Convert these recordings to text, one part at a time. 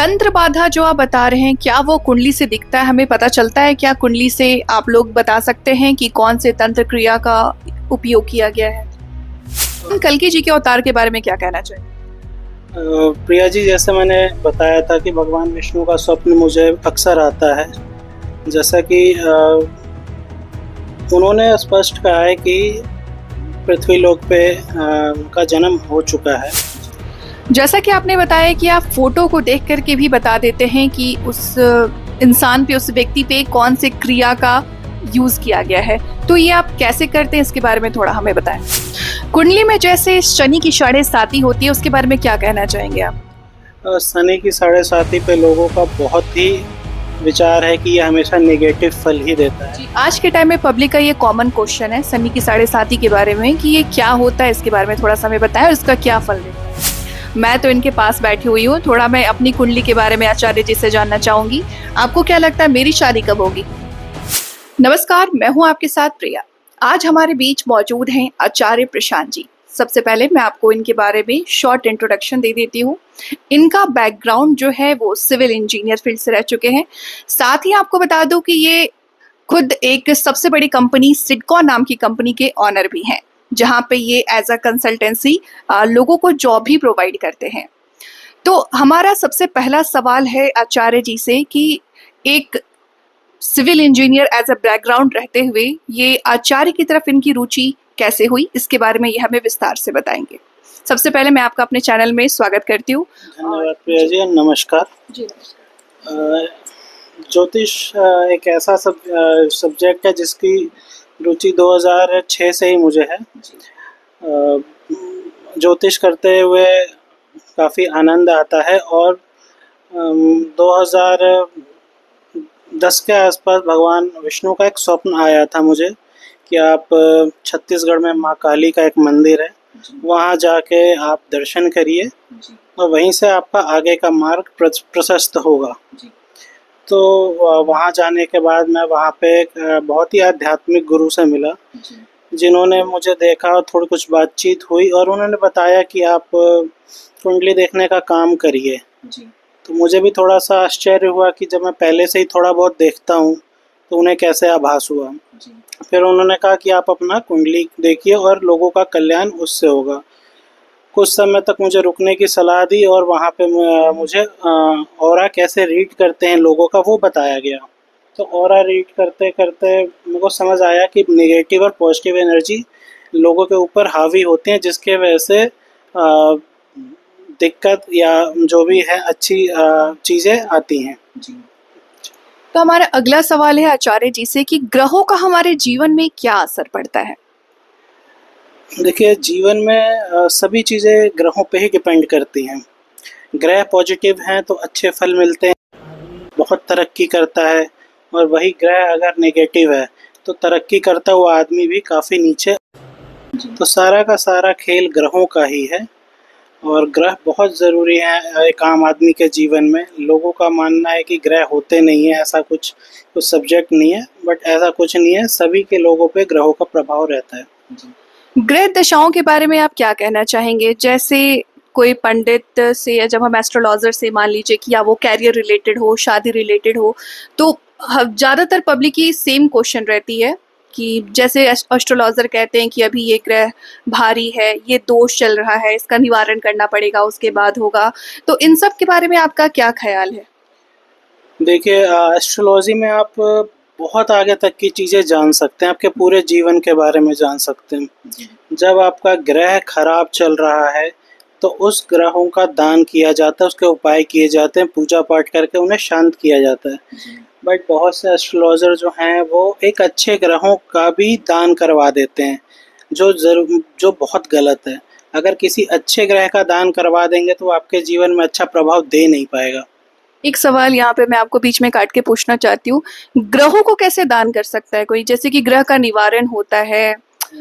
तंत्र बाधा जो आप बता रहे हैं, क्या वो कुंडली से दिखता है? हमें पता चलता है क्या कुंडली से? आप लोग बता सकते हैं कि कौन से तंत्र क्रिया का उपयोग किया गया है? कल्कि जी के अवतार के बारे में क्या कहना चाहिए? प्रिया जी, जैसे मैंने बताया था कि भगवान विष्णु का स्वप्न मुझे अक्सर आता है। जैसा कि उन्होंने स्पष्ट कहा है कि पृथ्वी लोक पे उनका जन्म हो चुका है। जैसा कि आपने बताया कि आप फोटो को देख करके भी बता देते हैं कि उस इंसान पे, उस व्यक्ति पे कौन से क्रिया का यूज किया गया है, तो ये आप कैसे करते हैं, इसके बारे में थोड़ा हमें बताएं। कुंडली में जैसे शनि की 7.5 होती है, उसके बारे में क्या कहना चाहेंगे आप? शनि की 7.5 पे लोगों का बहुत ही विचार है कि ये हमेशा नेगेटिव फल ही देता है। आज के टाइम में पब्लिक का ये कॉमन क्वेश्चन है शनि की 7.5 के बारे में कि ये क्या होता है, इसके बारे में थोड़ा सा हमें बताएं और इसका क्या फल देता है। मैं तो इनके पास बैठी हुई हूँ, थोड़ा मैं अपनी कुंडली के बारे में आचार्य जी से जानना चाहूंगी। आपको क्या लगता है मेरी शादी कब होगी? नमस्कार, मैं हूँ आपके साथ प्रिया। आज हमारे बीच मौजूद हैं आचार्य प्रशांत जी। सबसे पहले मैं आपको इनके बारे में शॉर्ट इंट्रोडक्शन दे देती हूँ। इनका बैकग्राउंड जो है वो सिविल इंजीनियर फील्ड से रह चुके हैं। साथ ही आपको बता दूं कि ये खुद एक सबसे बड़ी कंपनी सिडकॉन नाम की कंपनी के ऑनर भी हैं, जहाँ पे ये एज अ कंसल्टेंसी लोगों को जॉब भी प्रोवाइड करते हैं। तो हमारा सबसे पहला सवाल है आचार्य जी से कि एक civil engineer as a background रहते हुए ये आचार्य की तरफ इनकी रुचि कैसे हुई, इसके बारे में ये हमें विस्तार से बताएंगे। सबसे पहले मैं आपका अपने चैनल में स्वागत करती हूँ। धन्यवाद प्रिया जी, नमस्कार जी। ज्योतिष एक ऐसा सब्जेक्ट है जिसकी रुचि 2006 से ही मुझे है। ज्योतिष करते हुए काफ़ी आनंद आता है और 2010 के आसपास भगवान विष्णु का एक स्वप्न आया था मुझे कि आप छत्तीसगढ़ में माँ काली का एक मंदिर है, वहाँ जाके आप दर्शन करिए और वहीं से आपका आगे का मार्ग प्रशस्त होगा। तो वहाँ जाने के बाद मैं वहाँ पे एक बहुत ही आध्यात्मिक गुरु से मिला, जिन्होंने मुझे देखा और थोड़ी कुछ बातचीत हुई और उन्होंने बताया कि आप कुंडली देखने का काम करिए। तो मुझे भी थोड़ा सा आश्चर्य हुआ कि जब मैं पहले से ही थोड़ा बहुत देखता हूँ तो उन्हें कैसे आभास हुआ। फिर उन्होंने कहा कि आप अपना कुंडली देखिए और लोगों का कल्याण उससे होगा। कुछ समय तक मुझे रुकने की सलाह दी और वहाँ पे मुझे ऑरा कैसे रीड करते हैं लोगों का वो बताया गया। तो ऑरा रीड करते करते मेरे को समझ आया कि नेगेटिव और पॉजिटिव एनर्जी लोगों के ऊपर हावी होती हैं, जिसके वजह से दिक्कत या जो भी है अच्छी चीज़ें आती हैं। तो हमारा अगला सवाल है आचार्य जी से कि ग्रहों का हमारे जीवन में क्या असर पड़ता है? देखिए, जीवन में सभी चीज़ें ग्रहों पे ही डिपेंड करती हैं। ग्रह पॉजिटिव हैं तो अच्छे फल मिलते हैं, बहुत तरक्की करता है, और वही ग्रह अगर नेगेटिव है तो तरक्की करता हुआ आदमी भी काफ़ी नीचे। तो सारा का सारा खेल ग्रहों का ही है और ग्रह बहुत ज़रूरी है एक आम आदमी के जीवन में। लोगों का मानना है कि ग्रह होते नहीं हैं, ऐसा कुछ सब्जेक्ट नहीं है, बट ऐसा कुछ नहीं है, सभी के लोगों पे ग्रहों का प्रभाव रहता है। ग्रह दशाओं के बारे में आप क्या कहना चाहेंगे? जैसे कोई पंडित से या जब हम एस्ट्रोलॉजर से मान लीजिए कि या वो कैरियर रिलेटेड हो, शादी रिलेटेड हो, तो ज़्यादातर पब्लिक की सेम क्वेश्चन रहती है कि जैसे एस्ट्रोलॉजर कहते हैं कि अभी ये ग्रह भारी है, ये दोष चल रहा है, इसका निवारण करना पड़ेगा, उसके बाद होगा। तो इन सब के बारे में आपका क्या ख्याल है? देखिए, एस्ट्रोलॉजी में आप बहुत आगे तक की चीज़ें जान सकते हैं, आपके पूरे जीवन के बारे में जान सकते हैं। जब आपका ग्रह खराब चल रहा है तो उस ग्रहों का दान किया जाता है, उसके उपाय किए जाते हैं, पूजा पाठ करके उन्हें शांत किया जाता है। बट बहुत से एस्ट्रोलॉजर जो हैं वो एक अच्छे ग्रहों का भी दान करवा देते हैं, जो बहुत गलत है। अगर किसी अच्छे ग्रह का दान करवा देंगे तो आपके जीवन में अच्छा प्रभाव दे नहीं पाएगा। एक सवाल यहाँ पे मैं आपको बीच में काट के पूछना चाहती हूँ, ग्रहों को कैसे दान कर सकता है कोई? जैसे कि ग्रह का निवारण होता है,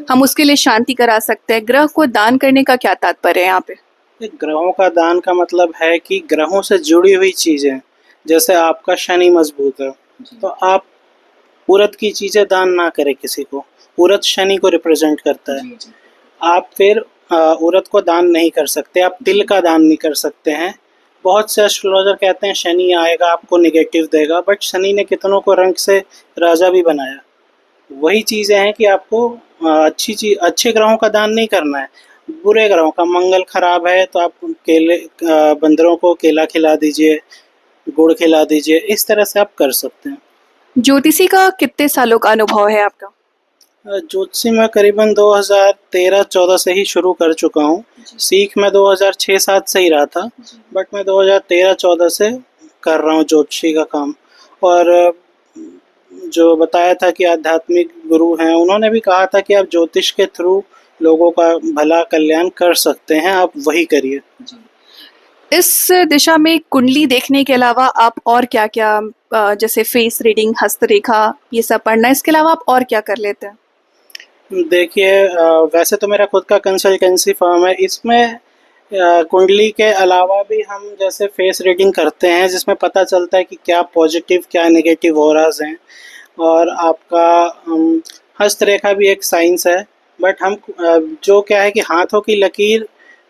हम उसके लिए शांति करा सकते हैं, ग्रह को दान करने का क्या तात्पर्य है यहाँ पे? ग्रहों का दान का मतलब है कि ग्रहों से जुड़ी हुई चीज़ें, जैसे आपका शनि मजबूत है तो आप उरत की चीज़ें दान ना करें किसी को। उरत शनि को रिप्रेजेंट करता है। आप फिर उरत को दान नहीं कर सकते, आप तिल का दान नहीं कर सकते हैं, बहुत से एस्ट्रोलॉजर कहते हैं शनि आएगा आपको नेगेटिव देगा, बट शनि ने कितनों को रंग से राजा भी बनाया। वही चीज़ें हैं कि आपको अच्छे ग्रहों का दान नहीं करना है, बुरे ग्रहों का। मंगल खराब है तो आप केले बंदरों को केला खिला दीजिए, गुड़ खिला दीजिए, इस तरह से आप कर सकते हैं। ज्योतिषी का कितने सालों का अनुभव है आपका? ज्योतिषी मैं करीबन 2013-14 से ही शुरू कर चुका हूँ। सीख मैं 2006-7 से ही रहा था, बट मैं 2013-14 से कर रहा हूँ ज्योतिषी का काम। और जो बताया था कि आध्यात्मिक गुरु हैं, उन्होंने भी कहा था कि आप ज्योतिष के थ्रू लोगों का भला कल्याण कर सकते हैं, आप वही करिए। इस दिशा में कुंडली देखने के अलावा आप और क्या-क्या जैसे फेस रीडिंग, हस्तरेखा ये सब पढ़ना, इसके अलावा आप और क्या कर लेते हैं? देखिए वैसे तो मेरा खुद का कंसल्टेंसी फर्म है, इसमें कुंडली के अलावा भी हम जैसे फेस रीडिंग करते हैं, जिसमें पता चलता है कि क्या पॉजिटिव क्या नेगेटिव ऑराज हैं। और आपका हस्तरेखा भी एक साइंस है, बट हम जो क्या है कि हाथों की लकीर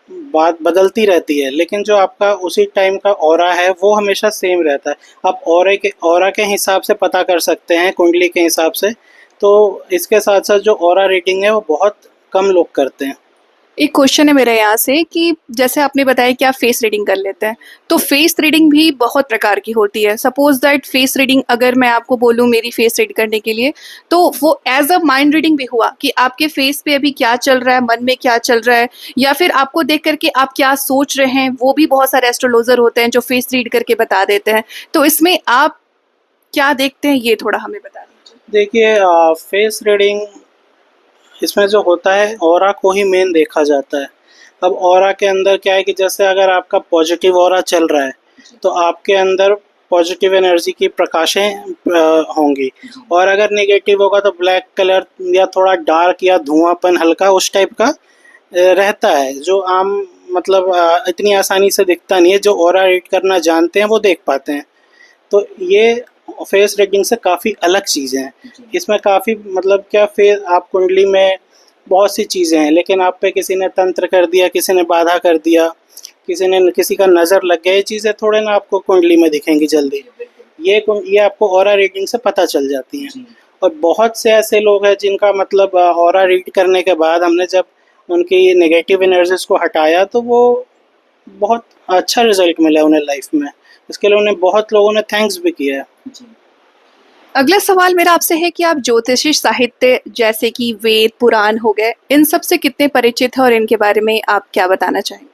बात बदलती रहती है, लेकिन जो आपका उसी टाइम का ऑरा है वो हमेशा सेम रहता है। आप ऑरा के हिसाब से पता कर सकते हैं कुंडली के हिसाब से। तो इसके साथ साथ जो ऑरा रीडिंग है वो बहुत कम लोग करते हैं। एक क्वेश्चन है मेरा यहाँ से कि जैसे आपने बताया कि आप फेस रीडिंग कर लेते हैं, तो फेस रीडिंग भी बहुत प्रकार की होती है। सपोज दैट फेस रीडिंग अगर मैं आपको बोलूँ मेरी फेस रीड करने के लिए, तो वो एज अ माइंड रीडिंग भी हुआ कि आपके फेस पे अभी क्या चल रहा है, मन में क्या चल रहा है, या फिर आपको देख करके आप क्या सोच रहे हैं, वो भी बहुत सारे एस्ट्रोलॉजर होते हैं जो फेस रीड करके बता देते हैं। तो इसमें आप क्या देखते हैं, ये थोड़ा हमें बता दीजिए। देखिए फेस रीडिंग इसमें जो होता है ऑरा को ही मेन देखा जाता है। अब ऑरा के अंदर क्या है कि जैसे अगर आपका पॉजिटिव ऑरा चल रहा है तो आपके अंदर पॉजिटिव एनर्जी की प्रकाशें होंगी, और अगर नेगेटिव होगा तो ब्लैक कलर या थोड़ा डार्क या धुआंपन हल्का उस टाइप का रहता है, जो आम मतलब इतनी आसानी से दिखता नहीं है। जो ऑरा रीड करना जानते हैं वो देख पाते हैं। तो ये फेस रीडिंग से काफ़ी अलग चीज़ें हैं। इसमें काफ़ी मतलब क्या फेस आप कुंडली में बहुत सी चीज़ें हैं, लेकिन आप पे किसी ने तंत्र कर दिया, किसी ने बाधा कर दिया, किसी का नज़र लग गया, ये चीज़ें थोड़े ना आपको कुंडली में दिखेंगी जल्दी। ये आपको ऑरा रीडिंग से पता चल जाती हैं। और बहुत से ऐसे लोग हैं जिनका मतलब ऑरा रीड करने के बाद हमने जब उनकी नेगेटिव एनर्जीज को हटाया तो वो बहुत अच्छा रिजल्ट मिला उन्हें लाइफ में। इसके लिए उन्हें बहुत लोगों ने थैंक्स भी किया है। अगला सवाल मेरा आपसे है कि आप ज्योतिषी साहित्य जैसे कि वेद, पुराण हो गए, इन सब से कितने परिचित हैं और इनके बारे में आप क्या बताना चाहेंगे?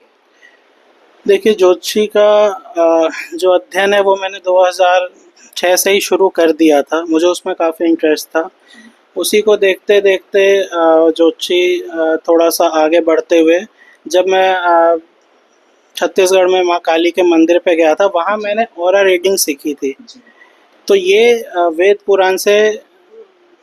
देखिए ज्योतिषी का जो अध्ययन है वो मैंने 2006 से ही शुरू कर दिया था। मुझे उसमें काफ़ी इंटरेस्ट था। उसी को देखते देखते ज्योतिषी थोड़ा सा आगे बढ़ते हुए जब मैं छत्तीसगढ़ में माँ काली के मंदिर पे गया था, वहाँ मैंने ऑरा रीडिंग सीखी थी। तो ये वेद पुराण से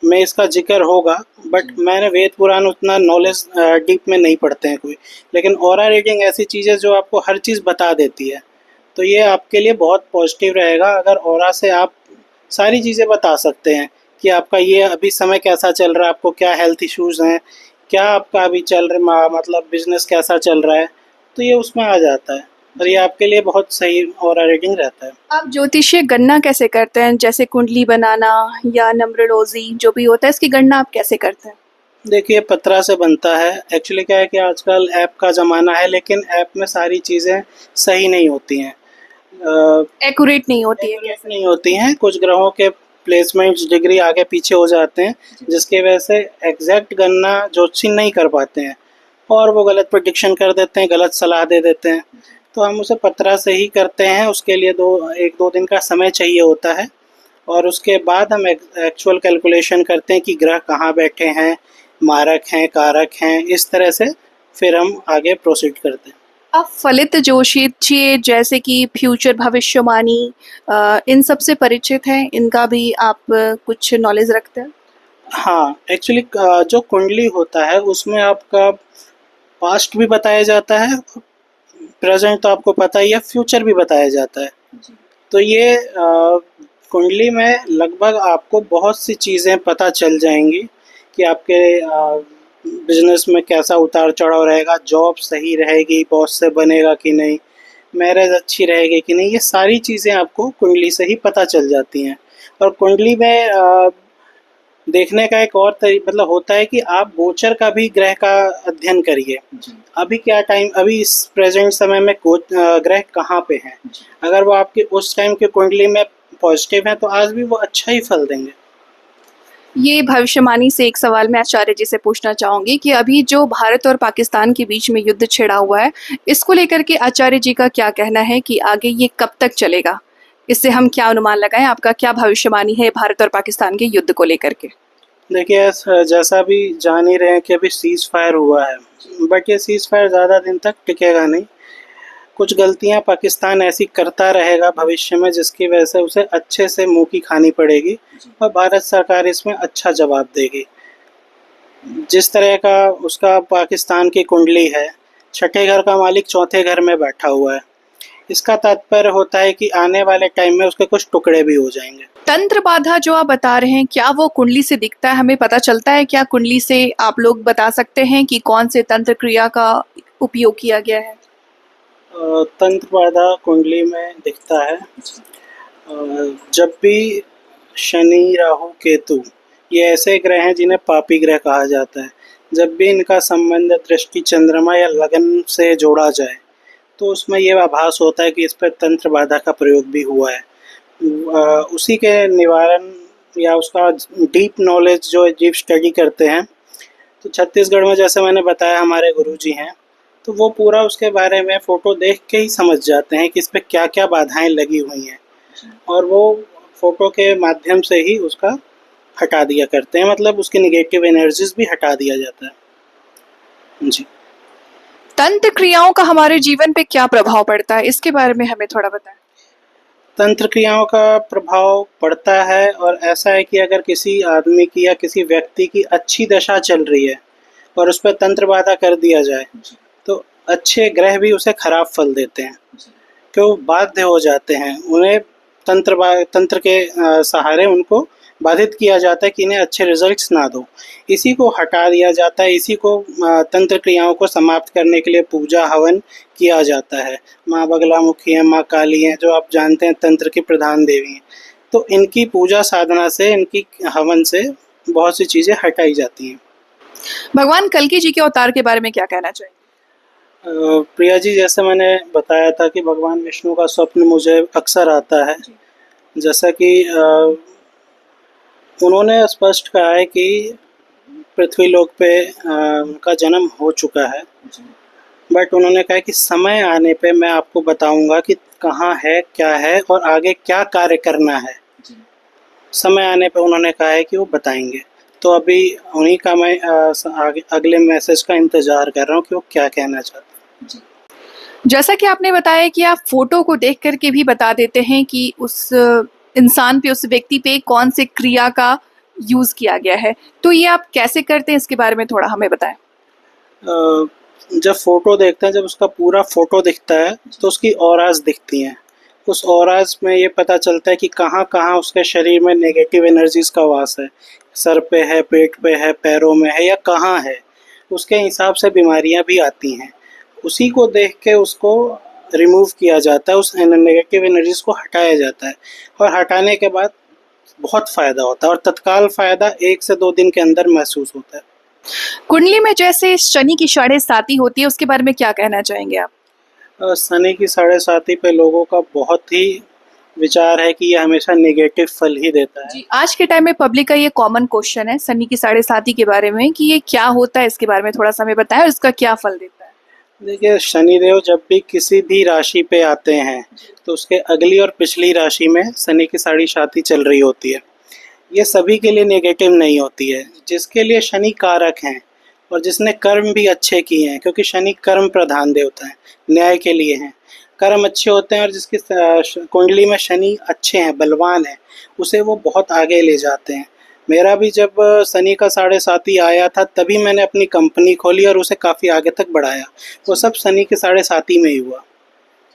में इसका जिक्र होगा, बट मैंने वेद पुराण उतना नॉलेज डीप में नहीं पढ़ते हैं कोई। लेकिन ऑरा रीडिंग ऐसी चीज़ है जो आपको हर चीज़ बता देती है। तो ये आपके लिए बहुत पॉजिटिव रहेगा। अगर ऑरा से आप सारी चीज़ें बता सकते हैं कि आपका ये अभी समय कैसा चल रहा है, आपको क्या हेल्थ इश्यूज़ हैं, क्या आपका अभी चल रहा मतलब बिज़नेस कैसा चल रहा है, तो ये उसमें आ जाता है। और ये आपके लिए बहुत सही ऑरा रीडिंग रहता है। आप ज्योतिषीय गणना कैसे करते हैं? जैसे कुंडली बनाना या नंबरोलॉजी जो भी होता है, इसकी गणना आप कैसे करते हैं? देखिए पत्रा से बनता है। एक्चुअली क्या है कि आजकल ऐप का ज़माना है, लेकिन ऐप में सारी चीज़ें सही नहीं होती हैं, एक्यूरेट नहीं होती है एक्यूरेट कैसे? नहीं होती हैं। कुछ ग्रहों के प्लेसमेंट्स डिग्री आगे पीछे हो जाते हैं, जिसकी वजह से एग्जैक्ट गणना ज्योतिषी नहीं कर पाते हैं, और वो गलत प्रेडिक्शन कर देते हैं, गलत सलाह दे देते हैं। तो हम उसे पत्रा से ही करते हैं। उसके लिए 1-2 दिन का समय चाहिए होता है, और उसके बाद हम एक्चुअल कैलकुलेशन करते हैं कि ग्रह कहाँ बैठे हैं, मारक हैं, कारक हैं, इस तरह से फिर हम आगे प्रोसीड करते हैं। आप फलित ज्योतिषीय जैसे कि फ्यूचर भविष्यवाणी, इन सब से परिचित हैं? इनका भी आप कुछ नॉलेज रखते हैं? हाँ, एक्चुअली जो कुंडली होता है उसमें आपका पास्ट भी बताया जाता है, प्रेजेंट तो आपको पता ही है, फ्यूचर भी बताया जाता है। तो ये कुंडली में लगभग आपको बहुत सी चीज़ें पता चल जाएंगी कि आपके बिजनेस में कैसा उतार चढ़ाव रहेगा, जॉब सही रहेगी, बॉस से बनेगा कि नहीं, मैरिज अच्छी रहेगी कि नहीं, ये सारी चीज़ें आपको कुंडली से ही पता चल जाती हैं। और कुंडली में देखने का एक और मतलब होता है कि आप गोचर का भी ग्रह का अध्ययन करिए। अभी क्या टाइम, अभी इस प्रेजेंट समय में ग्रह कहाँ पे हैं। अगर वो आपके उस टाइम के कुंडली में पॉजिटिव हैं तो आज भी वो अच्छा ही फल देंगे। ये भविष्यवाणी से एक सवाल मैं आचार्य जी से पूछना चाहूंगी कि अभी जो भारत और पाकिस्तान के बीच में युद्ध छिड़ा हुआ है, इसको लेकर के आचार्य जी का क्या कहना है कि आगे ये कब तक चलेगा? इससे हम क्या अनुमान लगाएं? आपका क्या भविष्यवाणी है भारत और पाकिस्तान के युद्ध को लेकर के? देखिए, जैसा भी जान ही रहे हैं कि अभी सीज़ फायर हुआ है, बट ये सीज़ फायर ज़्यादा दिन तक टिकेगा नहीं। कुछ गलतियां पाकिस्तान ऐसी करता रहेगा भविष्य में जिसकी वजह से उसे अच्छे से मुंह की खानी पड़ेगी और भारत सरकार इसमें अच्छा जवाब देगी। जिस तरह का उसका पाकिस्तान की कुंडली है, छठे घर का मालिक चौथे घर में बैठा हुआ है, इसका तात्पर्य होता है कि आने वाले टाइम में उसके कुछ टुकड़े भी हो जाएंगे। तंत्र बाधा जो आप बता रहे हैं, क्या वो कुंडली से दिखता है, हमें पता चलता है क्या? कुंडली से आप लोग बता सकते हैं कि कौन से तंत्र क्रिया का उपयोग किया गया है? तंत्र बाधा कुंडली में दिखता है जब भी शनि, राहु, केतु, ये ऐसे ग्रह हैं जिन्हें पापी ग्रह कहा जाता है। जब भी इनका संबंध दृष्टि, चंद्रमा या लगन से जोड़ा जाए तो उसमें ये आभास होता है कि इस पर तंत्र बाधा का प्रयोग भी हुआ है। उसी के निवारण या उसका डीप नॉलेज जो डीप स्टडी करते हैं, तो छत्तीसगढ़ में जैसे मैंने बताया हमारे गुरुजी हैं, तो वो पूरा उसके बारे में फ़ोटो देख के ही समझ जाते हैं कि इस पे क्या क्या बाधाएं लगी हुई हैं, और वो फ़ोटो के माध्यम से ही उसका हटा दिया करते हैं, मतलब उसकी नेगेटिव एनर्जीज भी हटा दिया जाता है जी। तंत्र क्रियाओं का हमारे जीवन पे क्या प्रभाव पड़ता है, इसके बारे में हमें थोड़ा बताएं। तंत्र क्रियाओं का प्रभाव पड़ता है, और ऐसा है कि अगर किसी आदमी की या किसी व्यक्ति की अच्छी दशा चल रही है और उस पर तंत्र बाधा कर दिया जाए तो अच्छे ग्रह भी उसे खराब फल देते हैं, क्यों बाध्य हो जाते हैं। उन्हें तंत्र के सहारे उनको बाधित किया जाता है कि इन्हें अच्छे रिजल्ट्स ना दो। इसी को हटा दिया जाता है, इसी को तंत्र क्रियाओं को समाप्त करने के लिए पूजा हवन किया जाता है। माँ बगलामुखी हैं, माँ काली हैं, जो आप जानते हैं तंत्र की प्रधान देवी हैं, तो इनकी पूजा साधना से, इनकी हवन से बहुत सी चीज़ें हटाई जाती हैं। भगवान कल्कि जी के अवतार के बारे में क्या कहना चाहिए? प्रिया जी, जैसे मैंने बताया था कि भगवान विष्णु का स्वप्न मुझे अक्सर आता है। जैसा कि उन्होंने स्पष्ट कहा है कि पृथ्वी लोक पे उनका जन्म हो चुका है, बट उन्होंने कहा कि समय आने पे मैं आपको बताऊंगा कि कहाँ है, क्या है और आगे क्या कार्य करना है। समय आने पे उन्होंने कहा है कि वो बताएंगे, तो अभी उन्हीं का मैं अगले मैसेज का इंतज़ार कर रहा हूँ कि वो क्या कहना चाहते हैं। जैसा कि आपने बताया कि आप फोटो को देख करके भी बता देते हैं कि उस इंसान पे, उस व्यक्ति पे कौन से क्रिया का यूज किया गया है, तो ये आप कैसे करते हैं, इसके बारे में थोड़ा हमें बताएं। जब फोटो देखते हैं, जब उसका पूरा फोटो दिखता है तो उसकी ऑराज दिखती हैं। उस ऑराज में ये पता चलता है कि कहाँ कहाँ उसके शरीर में नेगेटिव एनर्जीज का वास है, सर पे है, पेट पे है, पैरों में है या कहाँ है। उसके हिसाब से बीमारियां भी आती हैं। उसी को देख के उसको रिमूव किया जाता है, उस नेगेटिव एनर्जीज को हटाया जाता है, और हटाने के बाद बहुत फ़ायदा होता है, और तत्काल फ़ायदा 1 से 2 दिन के अंदर महसूस होता है। कुंडली में जैसे शनि की 7.5 होती है, उसके बारे में क्या कहना चाहेंगे आप? शनि की 7.5 पे लोगों का बहुत ही विचार है कि ये हमेशा नेगेटिव फल ही देता है। जी, आज के टाइम में पब्लिक का ये कॉमन क्वेश्चन है शनि की 7.5 के बारे में कि ये क्या होता है, इसके बारे में थोड़ा सा हमें बताएं और इसका क्या फल देता है। देखिए, शनिदेव जब भी किसी भी राशि पे आते हैं तो उसके अगली और पिछली राशि में शनि की 7.5 चल रही होती है। ये सभी के लिए नेगेटिव नहीं होती है। जिसके लिए शनि कारक हैं और जिसने कर्म भी अच्छे किए हैं, क्योंकि शनि कर्म प्रधान देवता है, न्याय के लिए हैं, कर्म अच्छे होते हैं, और जिसकी कुंडली में शनि अच्छे हैं, बलवान है, उसे वो बहुत आगे ले जाते हैं। मेरा भी जब शनि का 7.5 आया था तभी मैंने अपनी कंपनी खोली और उसे काफ़ी आगे तक बढ़ाया। वो सब शनि के 7.5 में ही हुआ।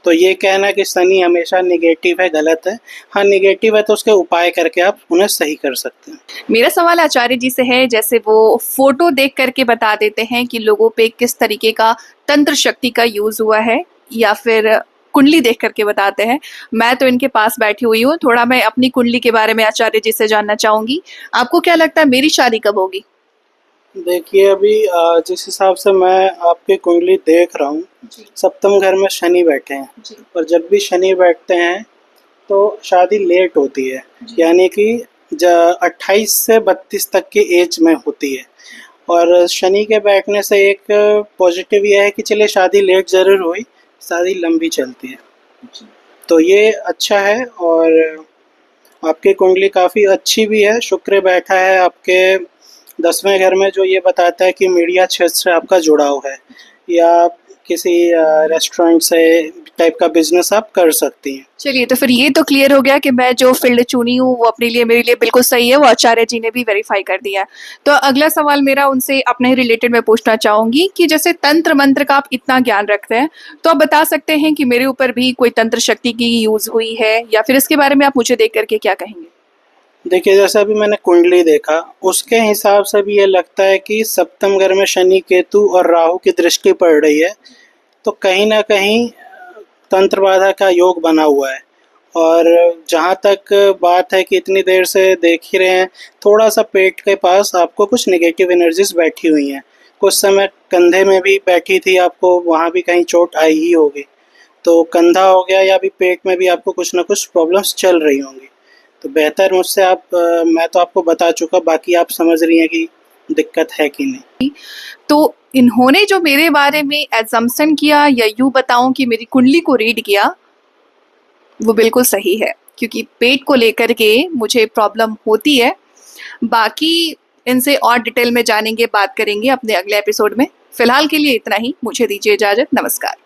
तो ये कहना कि शनि हमेशा नेगेटिव है, गलत है। हाँ, नेगेटिव है तो उसके उपाय करके आप उन्हें सही कर सकते हैं। मेरा सवाल आचार्य जी से है, जैसे वो फोटो देख करके बता देते हैं कि लोगों पे किस तरीके का तंत्र शक्ति का यूज हुआ है, या फिर कुंडली देख करके बताते हैं। मैं तो इनके पास बैठी हुई हूँ, थोड़ा मैं अपनी कुंडली के बारे में आचार्य जी से जानना चाहूंगी। आपको क्या लगता है मेरी शादी कब होगी? देखिए अभी जिस हिसाब से मैं आपकी कुंडली देख रहा हूँ, सप्तम घर में शनि बैठे हैं और जब भी शनि बैठते हैं तो शादी लेट होती है, यानी कि 28 से 32 तक की एज में होती है। और शनि के बैठने से एक पॉजिटिव यह है कि चलिए शादी लेट ज़रूर हुई, शादी लंबी चलती है, तो ये अच्छा है। और आपकी कुंडली काफ़ी अच्छी भी है, शुक्र बैठा है आपके 10वें घर में, जो ये बताता है कि मीडिया क्षेत्र से आपका जुड़ाव है या किसी रेस्टोरेंट से टाइप का बिजनेस आप कर सकती हैं। चलिए, तो फिर ये तो क्लियर हो गया कि मैं जो फील्ड चुनी हूँ वो अपने लिए मेरे लिए बिल्कुल सही है, वो आचार्य जी ने भी वेरीफाई कर दिया है। तो अगला सवाल मेरा उनसे अपने रिलेटेड मैं पूछना चाहूंगी कि जैसे तंत्र मंत्र का आप इतना ज्ञान रखते हैं, तो आप बता सकते हैं कि मेरे ऊपर भी कोई तंत्र शक्ति की यूज हुई है, या फिर इसके बारे में आप मुझे देख करके क्या कहेंगे? देखिए जैसा अभी मैंने कुंडली देखा, उसके हिसाब से भी ये लगता है कि सप्तम घर में शनि केतु और राहु की दृष्टि पड़ रही है, तो कहीं ना कहीं तंत्र बाधा का योग बना हुआ है। और जहाँ तक बात है कि इतनी देर से देख ही रहे हैं, थोड़ा सा पेट के पास आपको कुछ नेगेटिव एनर्जीज बैठी हुई हैं, कुछ समय कंधे में भी बैठी थी आपको, वहाँ भी कहीं चोट आई ही होगी, तो कंधा हो गया या भी पेट में भी आपको कुछ ना कुछ प्रॉब्लम्स चल रही होंगी। तो बेहतर मुझसे आप मैं तो आपको बता चुका, बाकी आप समझ रही हैं कि दिक्कत है कि नहीं। तो इन्होंने जो मेरे बारे में एजम्पशन किया, या यूं बताऊं कि मेरी कुंडली को रीड किया, वो बिल्कुल सही है, क्योंकि पेट को लेकर के मुझे प्रॉब्लम होती है। बाकी इनसे और डिटेल में जानेंगे, बात करेंगे अपने अगले एपिसोड में। फिलहाल के लिए इतना ही, मुझे दीजिए इजाजत। नमस्कार।